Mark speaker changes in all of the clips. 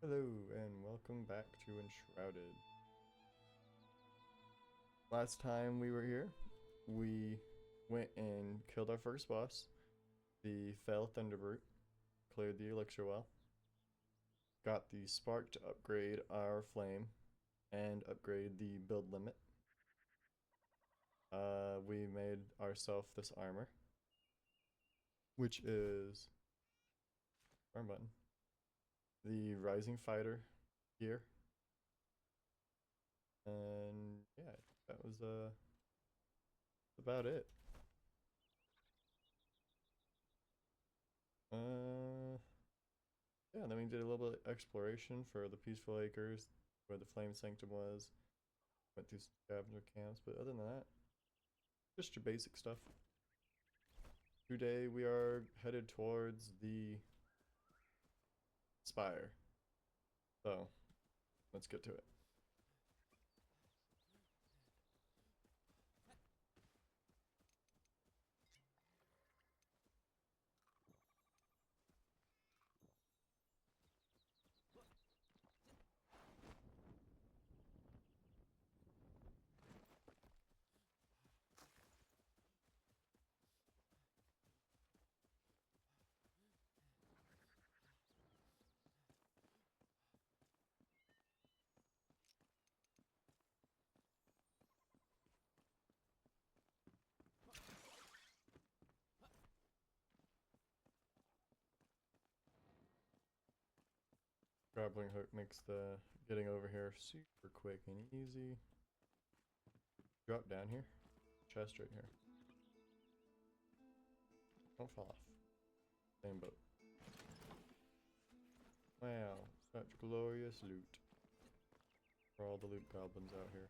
Speaker 1: Hello and welcome back to Enshrouded. Last time we were here, we went and killed our first boss, the Fell Thunderbrute, cleared the elixir well, got the spark to upgrade our flame, and upgrade the build limit. We made ourselves this armor, which is arm button, the Rising Fighter gear. And yeah, that was about it. Yeah, then we did a little bit of exploration for the Peaceful Acres, where the Flame Sanctum was. Went through some scavenger camps, but other than that, just your basic stuff. Today we are headed towards the Spire. So, let's get to it. Grappling hook makes the getting over here super quick and easy. Drop down here. Chest right here. Don't fall off. Same boat. Wow, such glorious loot. For all the loot goblins out here.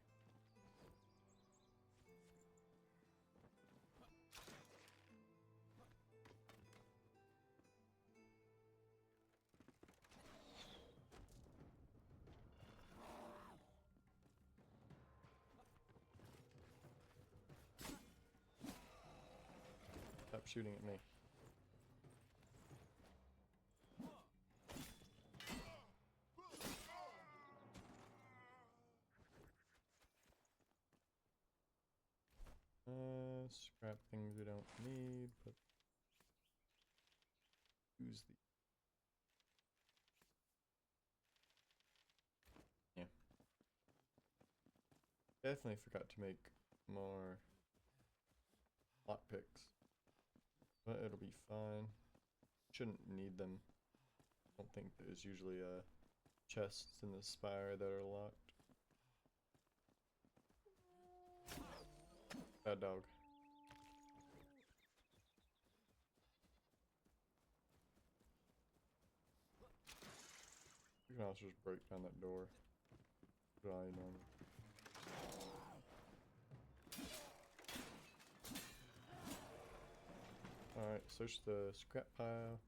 Speaker 1: Stop shooting at me. Scrap things we don't need, but use the yeah. Definitely forgot to make more lockpicks. But it'll be fine. Shouldn't need them. I don't think there's usually chests in the spire that are locked. Bad dog. You can also just break down that door. Rely on Alright, search the scrap pile.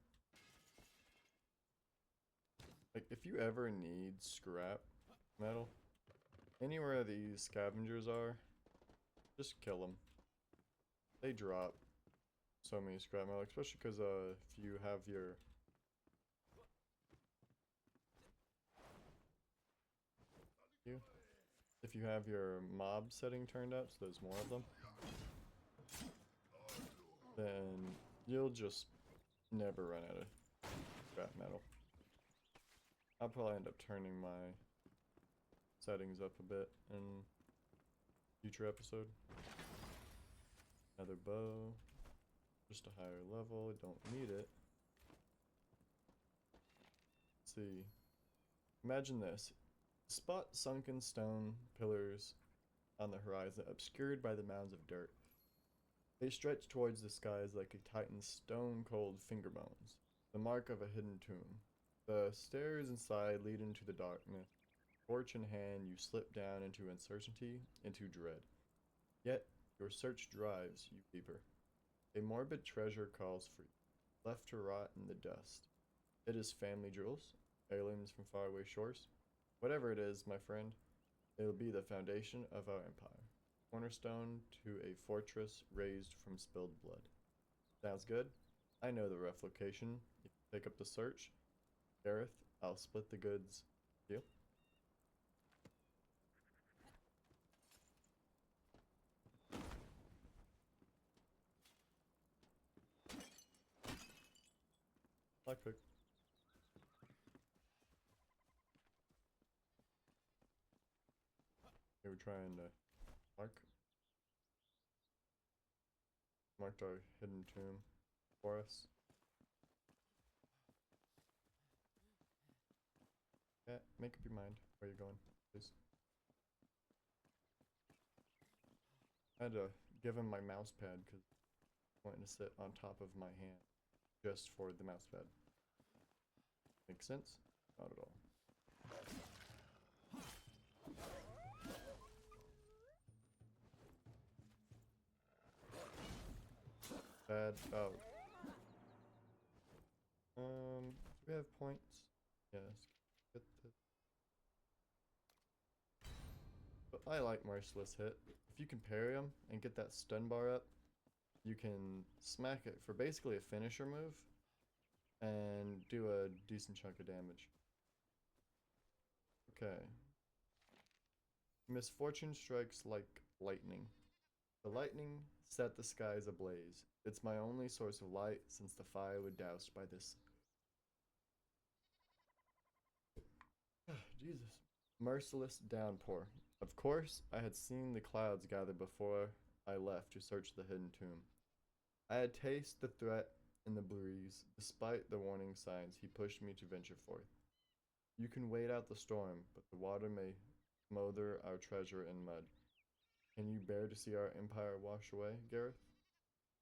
Speaker 1: Like, if you ever need scrap metal, anywhere these scavengers are, just kill them. They drop so many scrap metal, especially because if you have your if you have your mob setting turned up, so there's more of them, then you'll just never run out of scrap metal. I'll probably end up turning my settings up a bit in future episode. Another bow, just a higher level, don't need it. Let's see. Imagine this. Spot sunken stone pillars on the horizon, obscured by the mounds of dirt. They stretch towards the skies like a titan's stone-cold finger bones, the mark of a hidden tomb. The stairs inside lead into the darkness. Torch in hand, you slip down into uncertainty, into dread. Yet, your search drives you deeper. A morbid treasure calls for you, left to rot in the dust. It is family jewels, heirlooms from faraway shores. Whatever it is, my friend, it will be the foundation of our empire. Cornerstone to a fortress raised from spilled blood. Sounds good? I know the rough location. If you take up the search, Gareth I'll split the goods. Deal? Lockpick. They were trying to marked our hidden tomb for us. Yeah, make up your mind where you're going, please. I had to give him my mouse pad because I wanted to sit on top of my hand just for the mouse pad. Make sense? Not at all. Bad. Oh. Do we have points? Yes. Get this. But I like Merciless Hit. If you can parry him and get that stun bar up, you can smack it for basically a finisher move and do a decent chunk of damage. Okay. Misfortune strikes like lightning. The lightning set the skies ablaze. It's my only source of light since the fire was doused by this. Jesus. Merciless downpour. Of course, I had seen the clouds gather before I left to search the hidden tomb. I had tasted the threat in the breeze. Despite the warning signs, he pushed me to venture forth. You can wait out the storm, but the water may smother our treasure in mud. Can you bear to see our empire wash away, Gareth?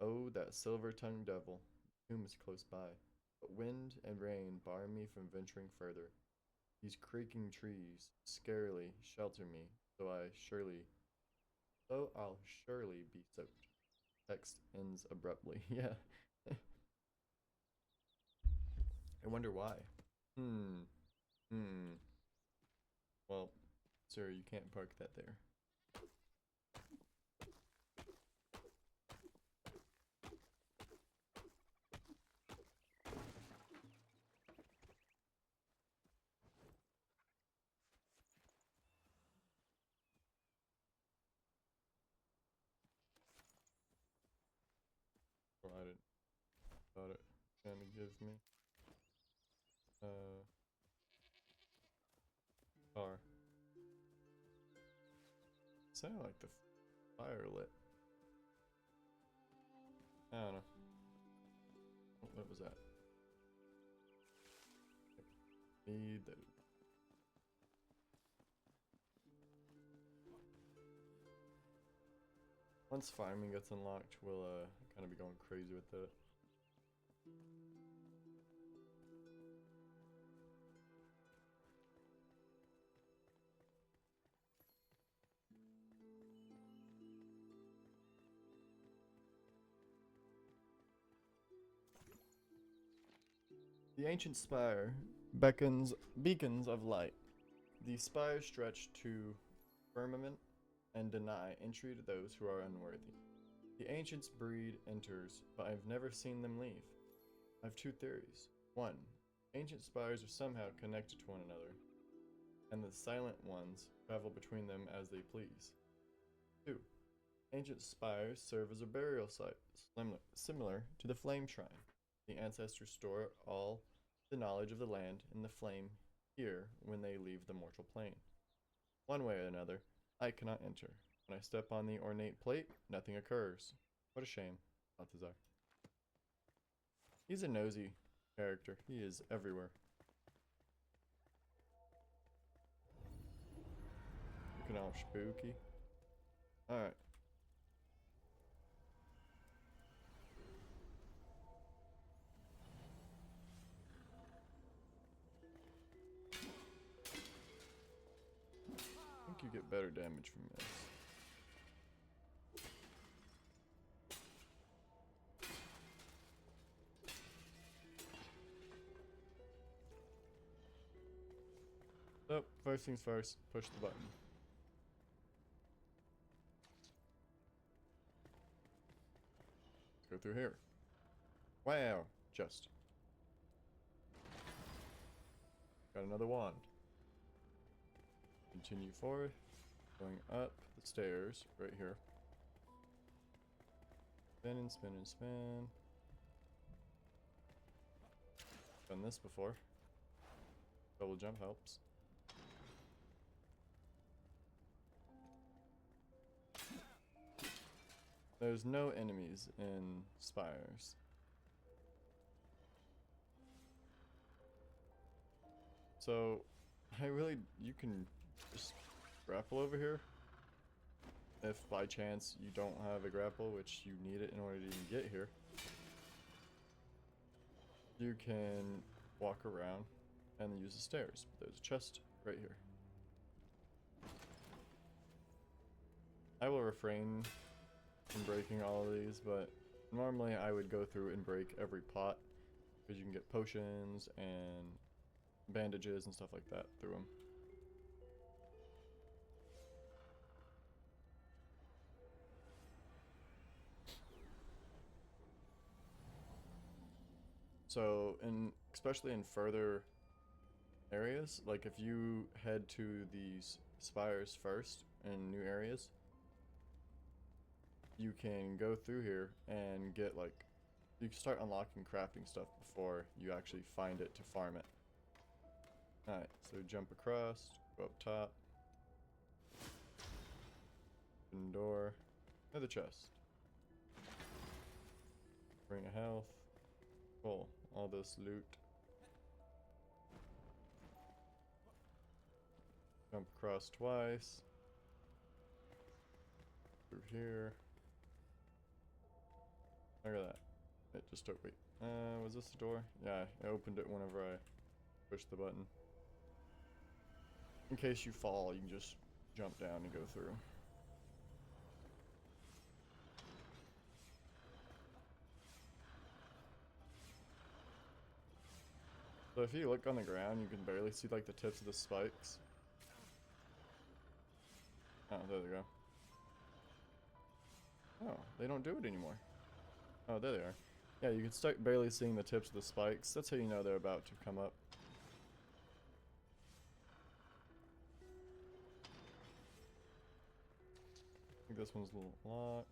Speaker 1: Oh, that silver-tongued devil. The tomb is close by, but wind and rain bar me from venturing further. These creaking trees scarily shelter me, so I'll surely be soaked. Text ends abruptly. Yeah. I wonder why. Well, sir, you can't park that there. Well, I didn't thought it gonna give me car. Sounded like the fire lit. I don't know. What was that? Need those. Once farming gets unlocked, we'll kind of be going crazy with it. The ancient spire beacons of light. The spires stretch to firmament and deny entry to those who are unworthy. The ancients breed enters, but I've never seen them leave. I have two theories. One, ancient spires are somehow connected to one another, and the silent ones travel between them as they please. Two, ancient spires serve as a burial site, similar to the flame shrine. The ancestors store all the knowledge of the land in the flame here when they leave the mortal plane. One way or another, I cannot enter. When I step on the ornate plate, nothing occurs. What a shame, Balthazar. He's a nosy character. He is everywhere. Looking all spooky. Alright. I think you get better damage from this. So, first things first, push the button. Let's go through here. Wow, just. Got another wand. Continue forward. Going up the stairs right here. Spin and spin and spin. Done this before. Double jump helps. There's no enemies in spires. So, you can just grapple over here. If by chance you don't have a grapple, which you need it in order to even get here. You can walk around and use the stairs. There's a chest right here. I will refrain from breaking all of these, but normally I would go through and break every pot because you can get potions and bandages and stuff like that through them. So, especially in further areas, like if you head to these spires first in new areas, you can go through here and get you can start unlocking crafting stuff before you actually find it to farm it. Alright, so jump across, go up top, open door, another chest. Bring a health. Cool. All this loot. Jump across twice. Through here. Look at that. It just took, wait. Was this the door? Yeah, I opened it whenever I pushed the button. In case you fall, you can just jump down and go through. So if you look on the ground, you can barely see the tips of the spikes. Oh, there they go. Oh, they don't do it anymore. Oh, there they are. Yeah, you can start barely seeing the tips of the spikes. That's how you know they're about to come up. I think this one's a little locked.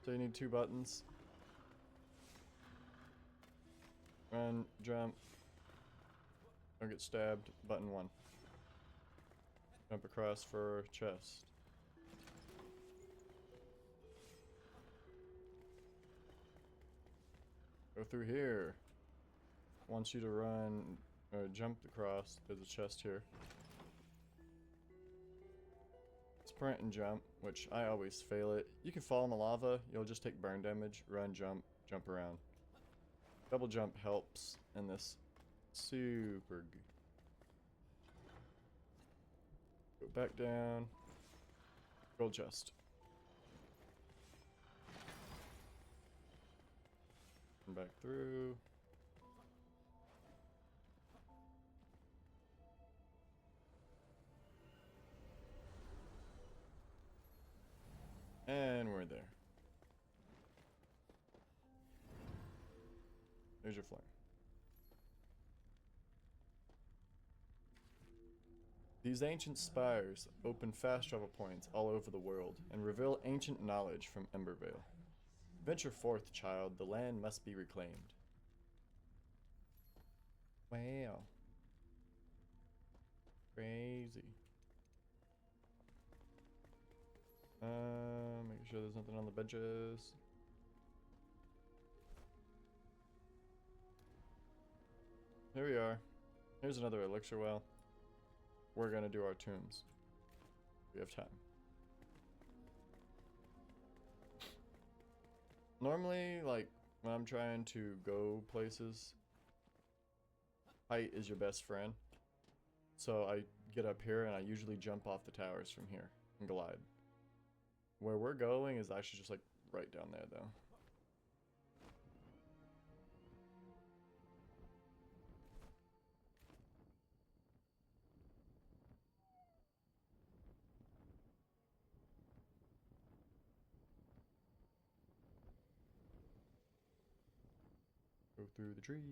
Speaker 1: So you need 2 buttons. Run, jump. Don't get stabbed. Button 1. Jump across for chest. Go through here. Wants you to run, jump across. There's a chest here. Sprint and jump, which I always fail it. You can fall in the lava. You'll just take burn damage. Run, jump, jump around. Double jump helps in this super good. Go back down. Gold chest. Come back through. And we're there. There's your flame. These ancient spires open fast travel points all over the world and reveal ancient knowledge from Embervale. Venture forth, child, the land must be reclaimed. Wow. Crazy. Making sure there's nothing on the benches. Here we are. Here's another elixir well. We're gonna do our tombs. We have time. Normally, when I'm trying to go places, height is your best friend. So I get up here and I usually jump off the towers from here and glide. Where we're going is actually just right down there though. Go through the trees.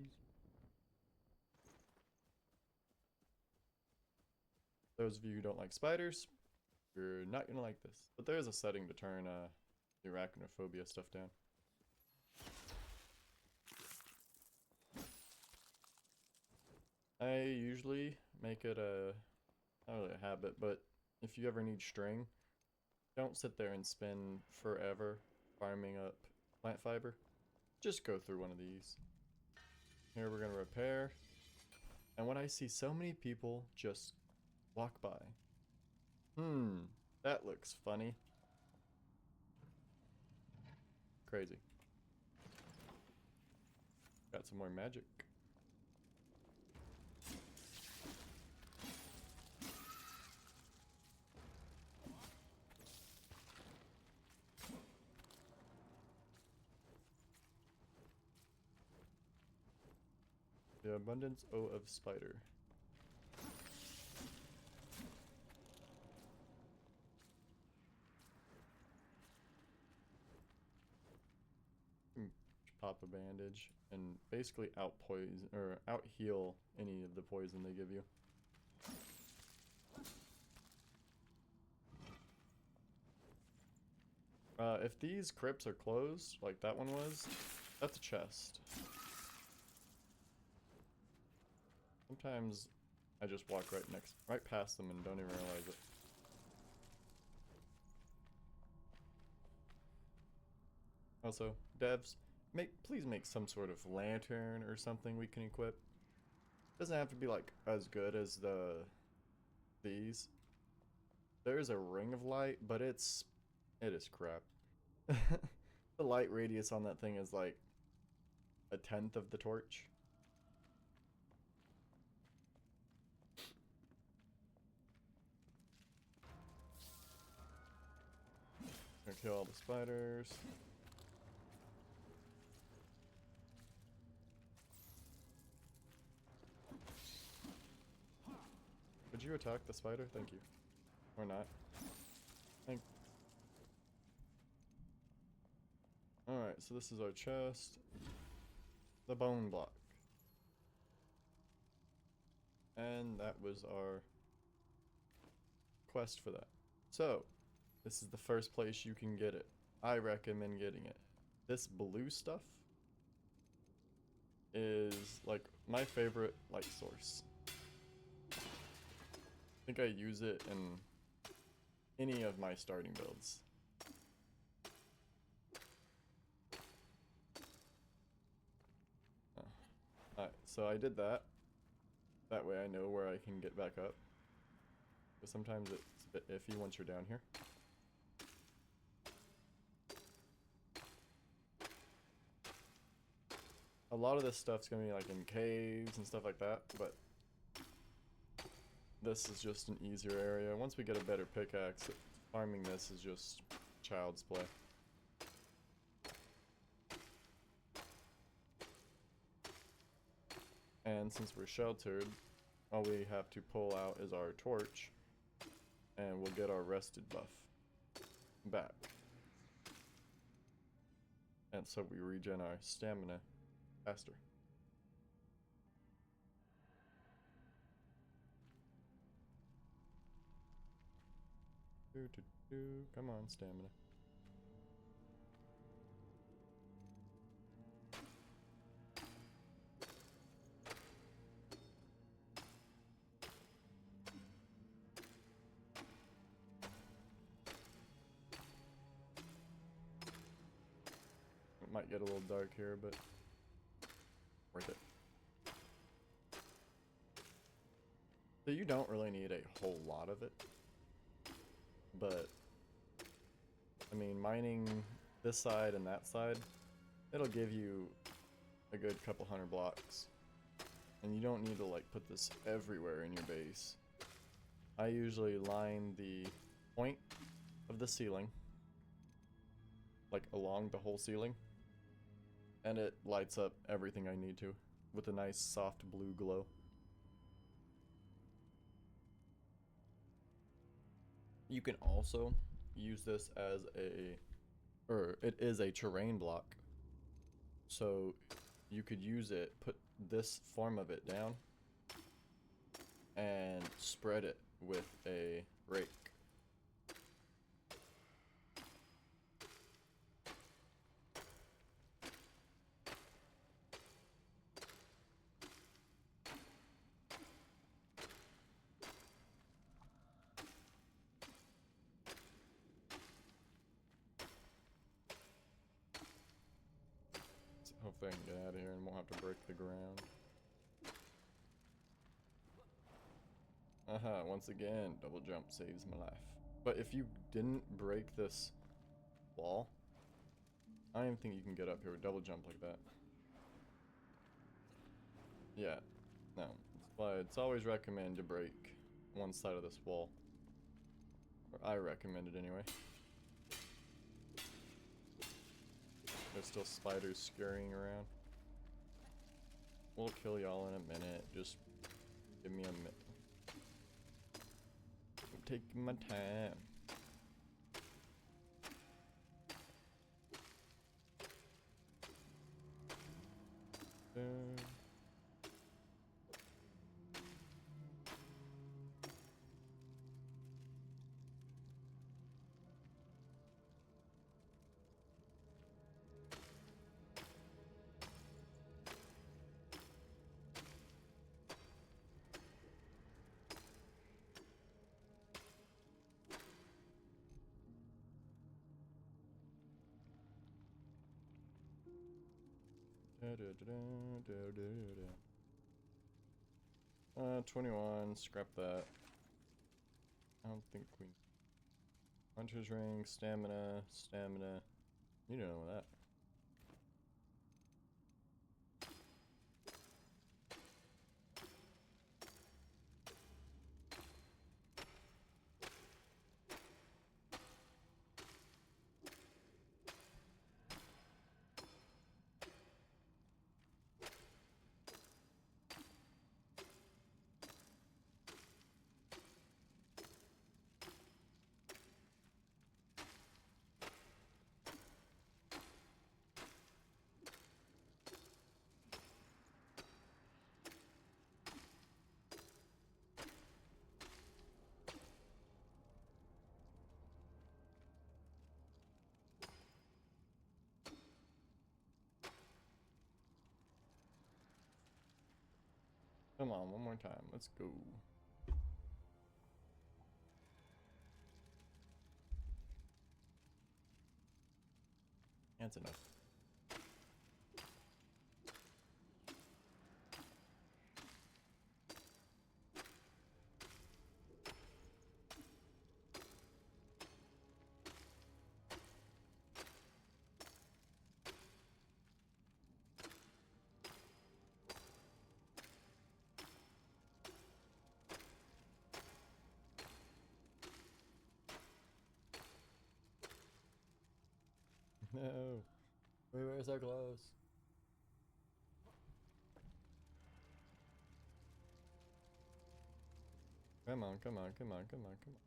Speaker 1: Those of you who don't like spiders, you're not gonna like this. But there is a setting to turn the arachnophobia stuff down. I usually make it not really a habit, but if you ever need string, don't sit there and spend forever farming up plant fiber. Just go through one of these. Here we're gonna repair. And when I see so many people just walk by. That looks funny. Crazy. Got some more magic. The abundance of spider. Pop a bandage and basically out poison or out heal any of the poison they give you. If these crypts are closed, like that one was, that's a chest. Sometimes I just walk right past them and don't even realize it. Also, devs, please make some sort of lantern or something we can equip. Doesn't have to be like as good as these. There's a ring of light, but it is crap. The light radius on that thing is like 1/10 of the torch. Gonna kill all the spiders. Would you attack the spider? Thank you. Or not. Alright, so this is our chest. The bone block. And that was our quest for that. So, this is the first place you can get it. I recommend getting it. This blue stuff is like my favorite light source. I think I use it in any of my starting builds. Alright, so I did that. That way I know where I can get back up. But sometimes it's a bit iffy once you're down here. A lot of this stuff's gonna be like in caves and stuff like that, but this is just an easier area. Once we get a better pickaxe, farming this is just child's play. And since we're sheltered, all we have to pull out is our torch, and we'll get our rested buff back. And so we regen our stamina faster. Come on, stamina. It might get a little dark here, but worth it. So you don't really need a whole lot of it, but I mean, mining this side and that side, it'll give you a good couple hundred blocks, and you don't need to like put this everywhere in your base. I usually line the point of the ceiling, like along the whole ceiling, and it lights up everything I need to with a nice soft blue glow. You can also use this as it is a terrain block. So you could use it, put this form of it down, and spread it with a rake. Hopefully I can get out of here and won't have to break the ground. Once again, double jump saves my life. But if you didn't break this wall, I don't even think you can get up here with double jump like that. Yeah, no. That's why it's always recommended to break one side of this wall. Or I recommend it anyway. There's still spiders scurrying around. We'll kill y'all in a minute. Just give me a minute. I'm taking my time. Da, da, da, da, da, da. 21, scrap that. I don't think we... Hunter's ring, stamina, stamina. You don't know that. Come on, one more time. Let's go. That's enough. No. Where's our clothes? Come on, come on, come on, come on, come on.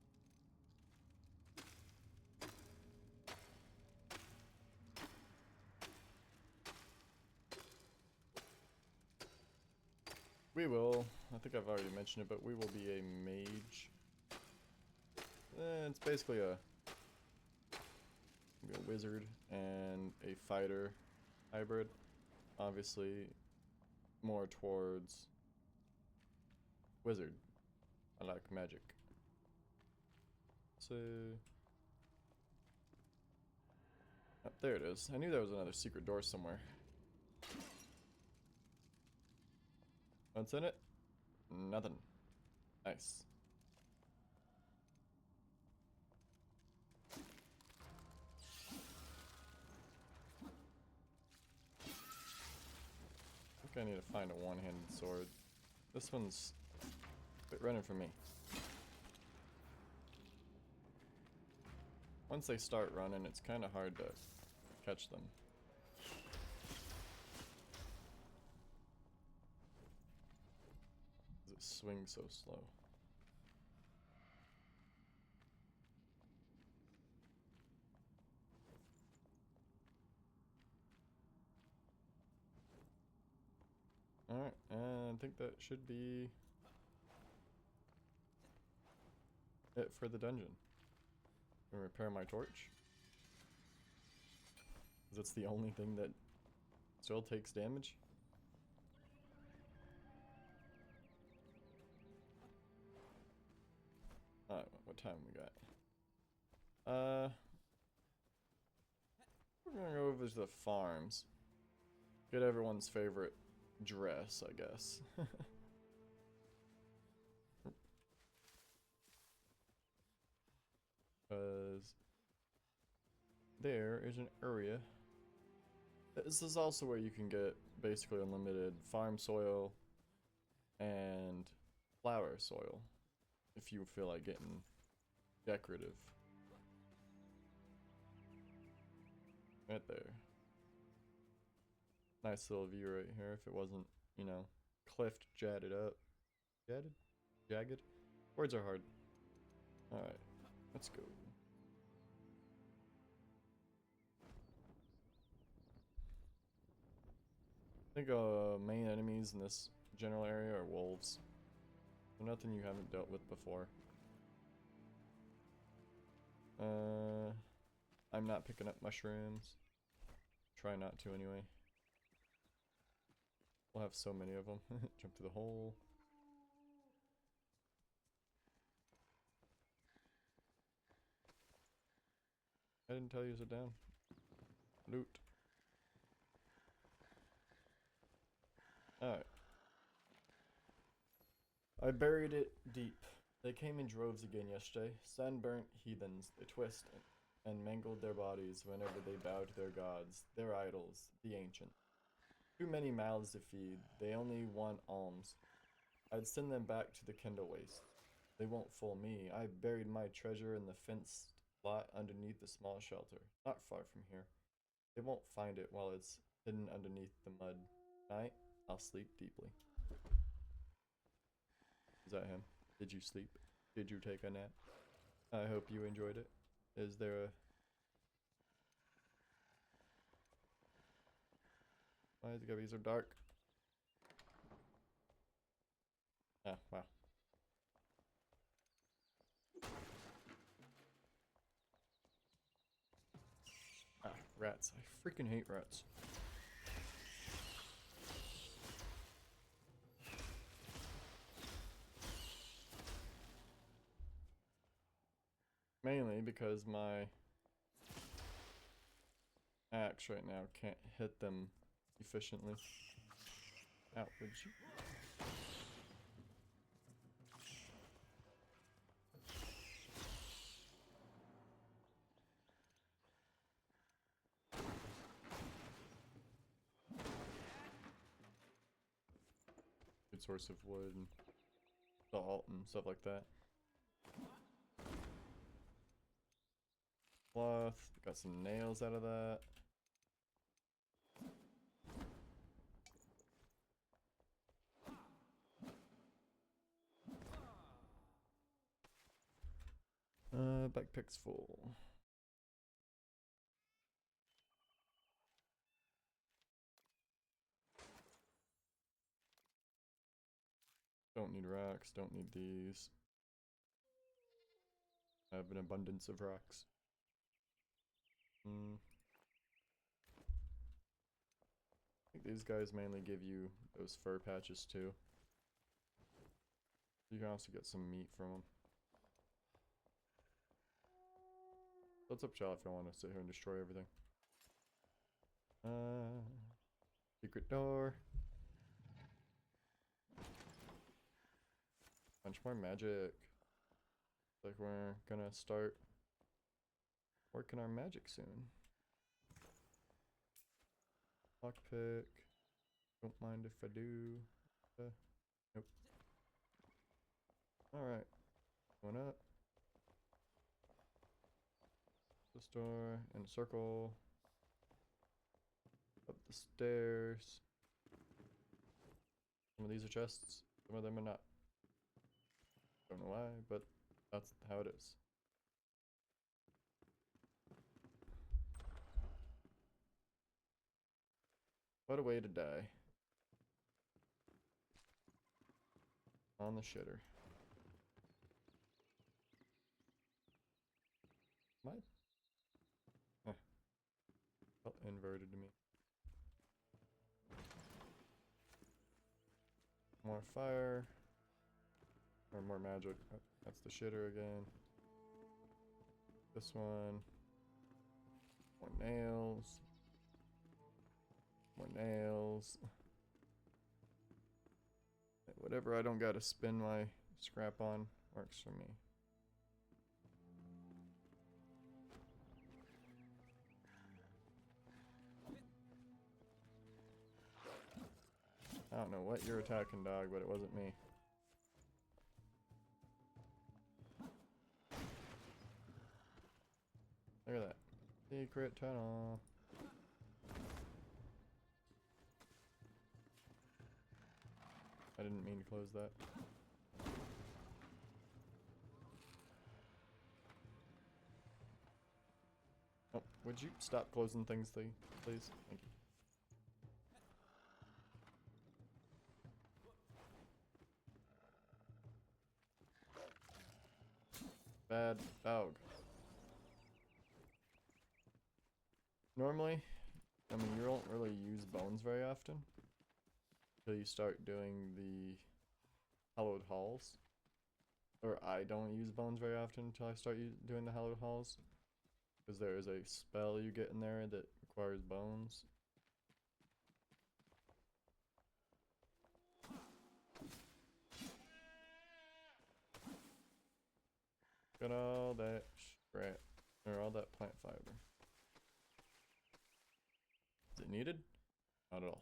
Speaker 1: We will, I think I've already mentioned it, but we will be a mage. It's basically a wizard and a fighter hybrid. Obviously, more towards wizard. I like magic. So, oh, there it is. I knew there was another secret door somewhere. What's in it? Nothing. Nice. I think I need to find a one-handed sword. This one's running from me. Once they start running, it's kind of hard to catch them. It swings so slow. Alright, and I think that should be it for the dungeon. And repair my torch. Because it's the only thing that still takes damage. What time we got? We're gonna go over to the farms. Get everyone's favorite dress, I guess. Because there is an area. This is also where you can get basically unlimited farm soil and flower soil if you feel like getting decorative. Right there. Nice little view right here if it wasn't, you know, cliffed, jagged up. Jagged? Jagged? Words are hard. Alright, let's go. I think main enemies in this general area are wolves. They're nothing you haven't dealt with before. I'm not picking up mushrooms. Try not to anyway. We'll have so many of them. Jump through the hole. I didn't tell you to sit down. Loot. Alright. I buried it deep. They came in droves again yesterday. Sunburnt heathens. They twist and mangled their bodies whenever they bow to their gods, their idols, the ancient. Too many mouths to feed. They only want alms. I'd send them back to the Kindle Waste. They won't fool me. I buried my treasure in the fenced lot underneath the small shelter, not far from here. They won't find it while it's hidden underneath the mud. Tonight, I'll sleep deeply. Is that him? Did you sleep? Did you take a nap? I hope you enjoyed it. Is there a... Why is it gotta be so dark? Ah, wow. Ah, rats. I freaking hate rats. Mainly because my axe right now can't hit them efficiently. Out, would you? Good source of wood and salt and stuff like that. Cloth, got some nails out of that. Backpack's full. Don't need rocks, don't need these. I have an abundance of rocks. I think these guys mainly give you those fur patches too. You can also get some meat from them. What's up, y'all, if you want to sit here and destroy everything? Secret door. Bunch more magic. Like we're gonna start working our magic soon. Lockpick. Don't mind if I do. Nope. Alright. Going up. This door in a circle. Up the stairs. Some of these are chests, some of them are not. Don't know why, but that's how it is. What a way to die. On the shitter. Am I? Felt inverted to me. More fire. Or more magic. Oh, that's the shitter again. This one. More nails. More nails. Whatever I don't gotta spin my scrap on works for me. I don't know what you're attacking, dog, but it wasn't me. Look at that. Secret tunnel. I didn't mean to close that. Oh, would you stop closing things, please? Thank you. Bad dog. Normally, I mean, you don't really use bones very often until you start doing the hallowed halls. Or I don't use bones very often until I start doing the hallowed halls. Because there is a spell you get in there that requires bones. Got all that scrap, or all that plant fiber. Is it needed? Not at all.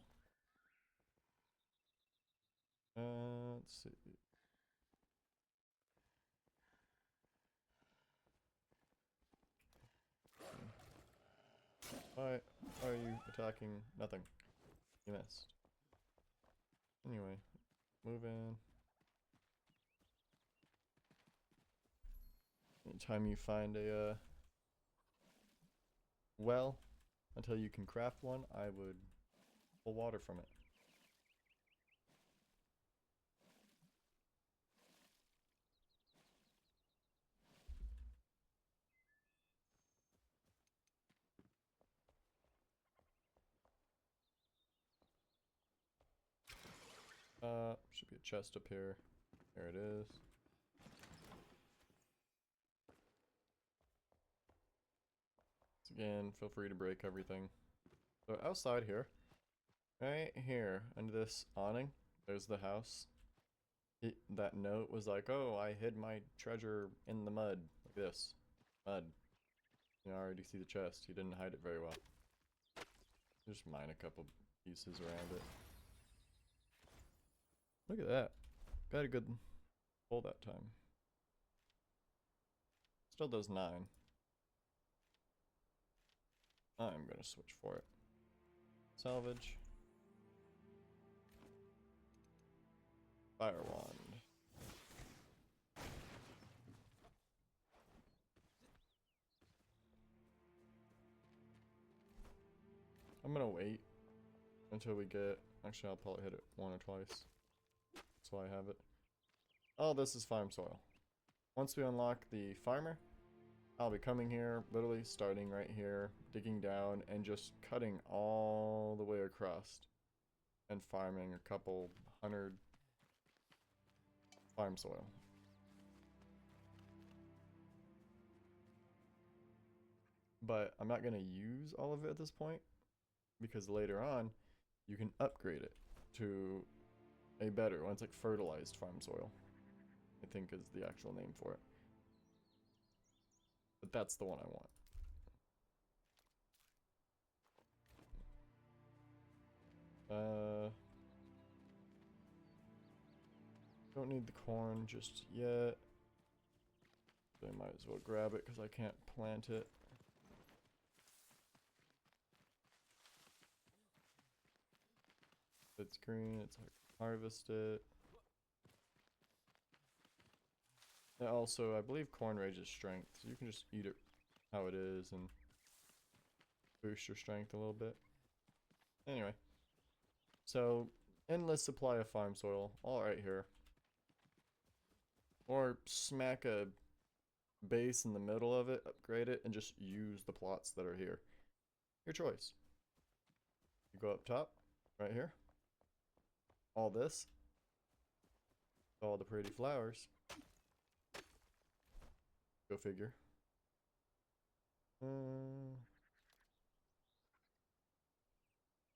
Speaker 1: Let's see. Why are you attacking? Nothing. You missed. Anyway, move in. Anytime you find a well, until you can craft one, I would pull water from it. Should be a chest up here. There it is. Again, feel free to break everything. So outside here, right here, under this awning, there's the house. That note was like, oh, I hid my treasure in the mud. Like this. Mud. You already see the chest. He didn't hide it very well. Just mine a couple pieces around it. Look at that. Got a good pull that time. Still does 9. I'm gonna switch for it. Salvage. Fire wand. I'm gonna wait until we get. Actually, I'll probably hit it 1 or twice. That's why I have it. Oh, this is farm soil. Once we unlock the farmer, I'll be coming here, literally starting right here, digging down, and just cutting all the way across and farming a couple 100 farm soil. But I'm not going to use all of it at this point, because later on, you can upgrade it to a better one. It's like fertilized farm soil, I think is the actual name for it. But that's the one I want. Don't need the corn just yet. So I might as well grab it because I can't plant it. It's green, it's like harvest it. And also, I believe corn raises strength, so you can just eat it how it is and boost your strength a little bit. Anyway, so endless supply of farm soil, all right here. Or smack a base in the middle of it, upgrade it, and just use the plots that are here. Your choice. You go up top, right here. All this. All the pretty flowers. Go figure. No,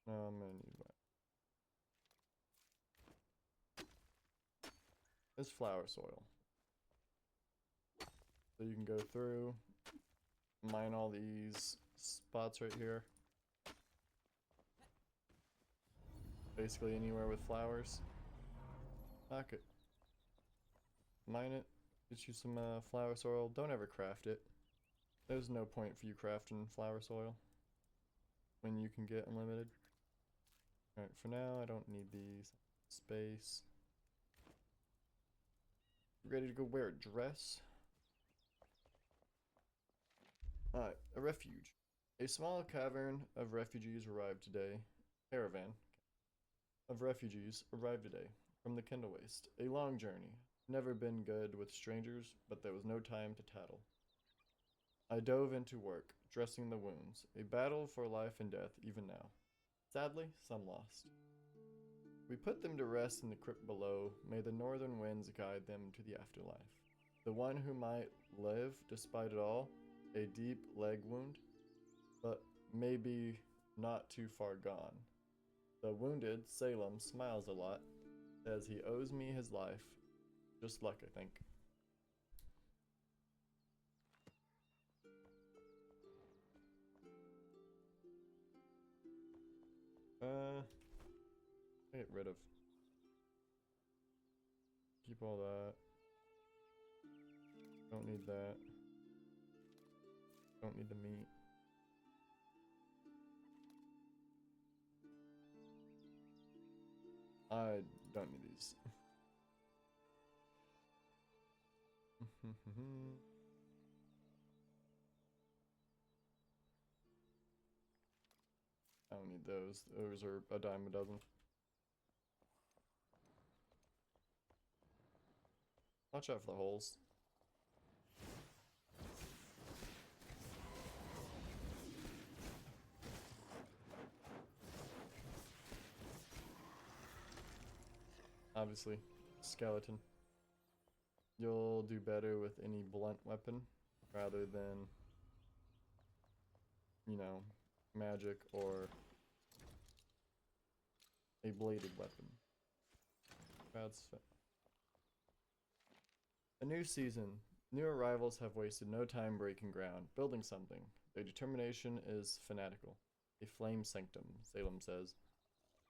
Speaker 1: I'm gonna need that. This flower soil. So you can go through, mine all these spots right here. Basically anywhere with flowers. Knock it. Mine it. Get you some flower soil. Don't ever craft it. There's no point for you crafting flower soil when you can get unlimited. Alright, for now I don't need these. Space. Ready to go wear a dress? Alright, a refuge. A small cavern of refugees arrived today. Caravan of refugees arrived today from the Kendall Waste. A long journey. Never been good with strangers, but there was no time to tattle. I dove into work, dressing the wounds. A battle for life and death even now. Sadly, some lost. We put them to rest in the crypt below. May the northern winds guide them to the afterlife. The one who might live despite it all, a deep leg wound, but maybe not too far gone. The wounded, Salem, smiles a lot, says he owes me his life. Just luck, I think. Get rid of. Keep all that. Don't need that. Don't need the meat. I don't need these. I don't need those. Those are a dime a dozen. Watch out for the holes. Obviously, skeleton. You'll do better with any blunt weapon rather than, you know, magic or a bladed weapon. That's fit. A new season. New arrivals have wasted no time breaking ground, building something. Their determination is fanatical. A flame sanctum, Salem says.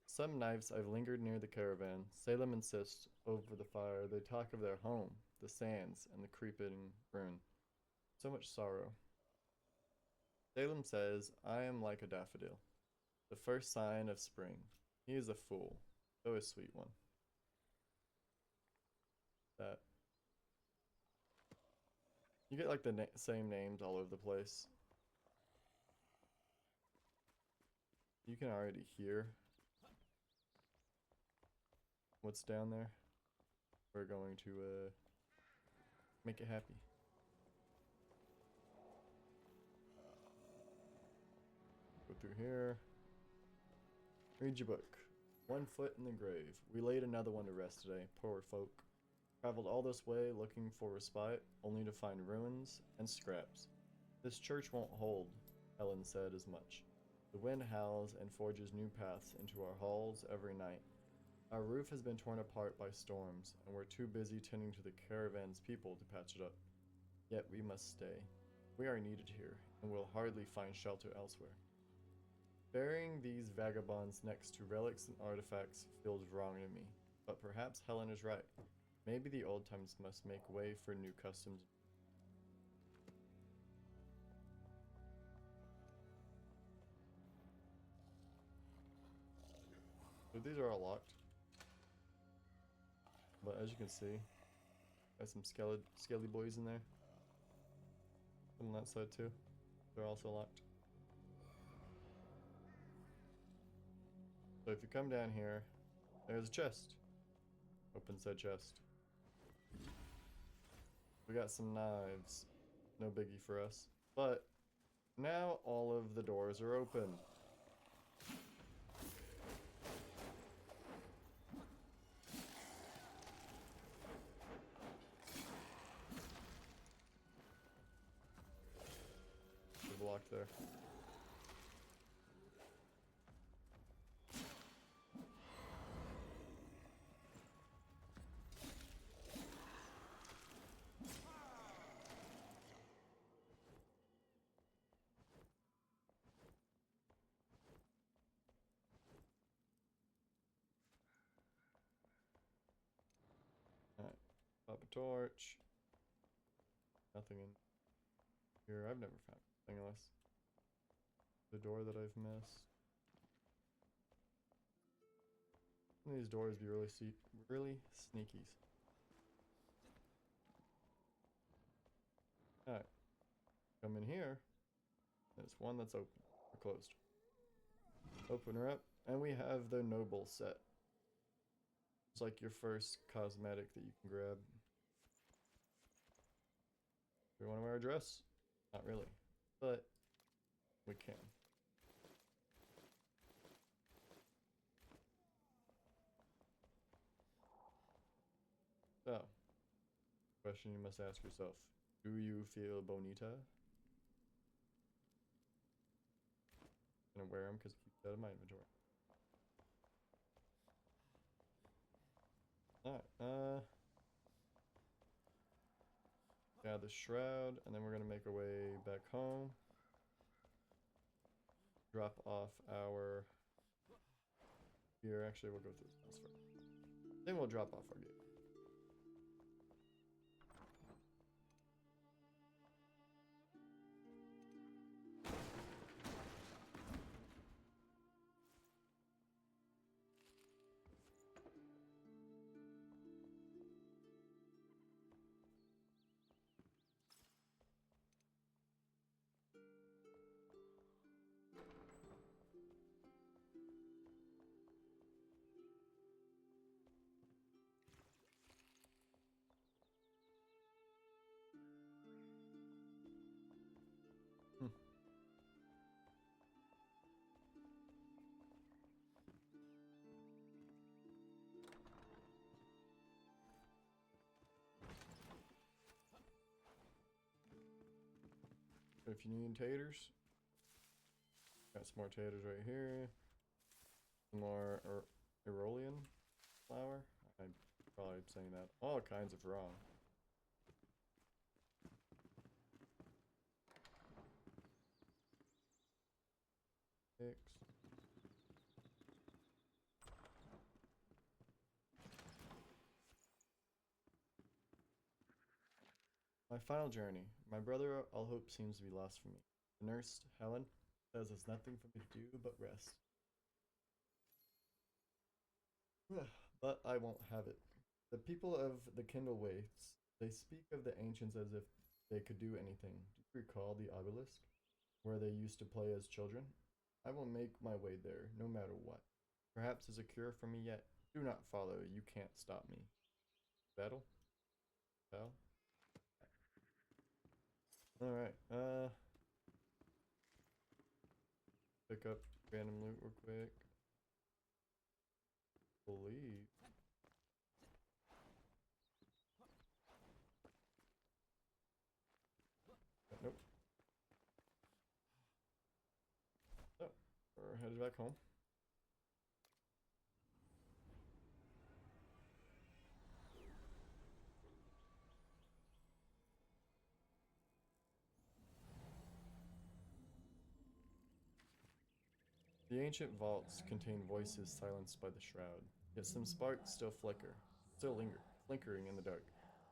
Speaker 1: Some nights I've lingered near the caravan. Salem insists over the fire. They talk of their home, the sands, and the creeping ruin. So much sorrow. Salem says, I am like a daffodil, the first sign of spring. He is a fool, though a sweet one. That. You get like the same names all over the place. You can already hear what's down there. We're going to make it happy. Go through here. Read your book. 1 foot in the grave. We laid another one to rest today. Poor folk. Traveled all this way looking for respite, only to find ruins and scraps. This church won't hold, Helen said as much. The wind howls and forges new paths into our halls every night. Our roof has been torn apart by storms, and we're too busy tending to the caravan's people to patch it up. Yet we must stay. We are needed here, and will hardly find shelter elsewhere. Burying these vagabonds next to relics and artifacts feels wrong to me, but perhaps Helen is right. Maybe the old times must make way for new customs. So these are all locked. But as you can see, there's some skelly boys in there. On that side too. They're also locked. So if you come down here, there's a chest. Open said chest. We got some knives. no biggie for us. But now all of the doors are open. We're blocked there. Alright, pop a torch. Nothing in here. I've never found anything else. The door that I've missed. These doors be really sneakies. Alright. Come in here. There's one that's open or closed. Open her up, and we have the Noble set. It's like your first cosmetic that you can grab. Do we want to wear a dress? Not really, but we can. So, question you must ask yourself. Do you feel bonita? I'm gonna wear them because it keeps out of my inventory. Alright, yeah, the shroud, and then we're gonna make our way back home. Drop off our gear. Actually, we'll go through this house first. Then we'll drop off our gear. If you need taters, got some more taters right here. Some more Aeolian flour. I'm probably saying that all kinds of wrong. Six. My final journey. My brother, all hope seems to be lost for me. The nurse, Helen, says there's nothing for me to do but rest. But I won't have it. The people of the Kindle Wastes, they speak of the ancients as if they could do anything. Do you recall the obelisk, where they used to play as children? I will make my way there, no matter what. Perhaps there's a cure for me yet. Do not follow, you can't stop me. Battle? Battle? Alright, pick up random loot real quick. Believe. Nope. So, we're headed back home. The ancient vaults contain voices silenced by the shroud, yet some sparks still linger, flickering in the dark.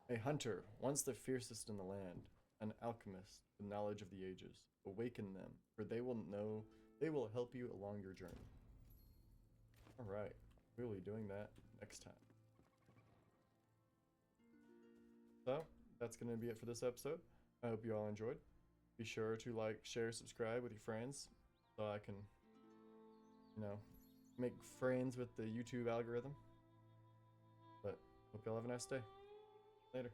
Speaker 1: A hunter, once the fiercest in the land, an alchemist with knowledge of the ages. Awaken them, for they will help you along your journey. Alright, we'll be doing that next time. So, that's going to be it for this episode. I hope you all enjoyed. Be sure to like, share, subscribe with your friends so I can, make friends with the YouTube algorithm. But hope y'all have a nice day. Later.